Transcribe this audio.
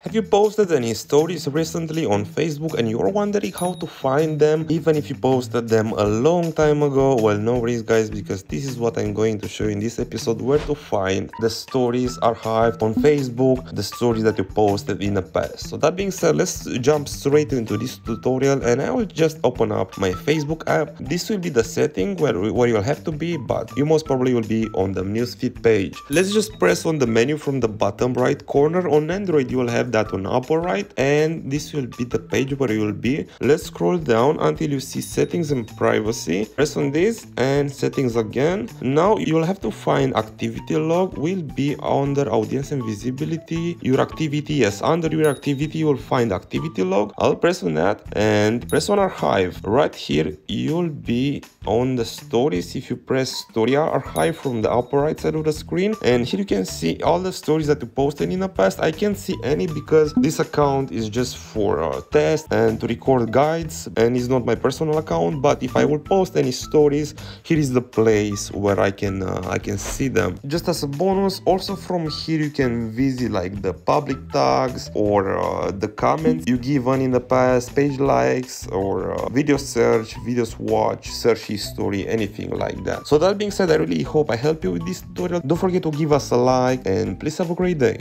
Have you posted any stories recently on Facebook and you're wondering how to find them even if you posted them a long time ago? Well, no worries guys, because this is what I'm going to show you in this episode, where to find the stories archived on Facebook, the stories that you posted in the past. So that being said, let's jump straight into this tutorial, and I will just open up my Facebook app. This will be the setting where you'll have to be, but you most probably will be on the newsfeed page. Let's just press on the menu from the bottom right corner. On Android you will have that on upper right, and this will be the page where you will be. Let's scroll down until you see settings and privacy. Press on this and settings again. Now you'll have to find activity log, will be under audience and visibility. Your activity, yes, under your activity you will find activity log. I'll press on that and press on archive. Right here you'll be on the stories. If you press story archive from the upper right side of the screen, and here you can see all the stories that you posted in the past. I can't see any because this account is just for test and to record guides, and it's not my personal account. But if I will post any stories, here is the place where I can see them. Just as a bonus, also from here you can visit like the public tags or the comments you given in the past, page likes, or video search, videos watch, search history, anything like that. So that being said, I really hope I help you with this tutorial. Don't forget to give us a like and please have a great day.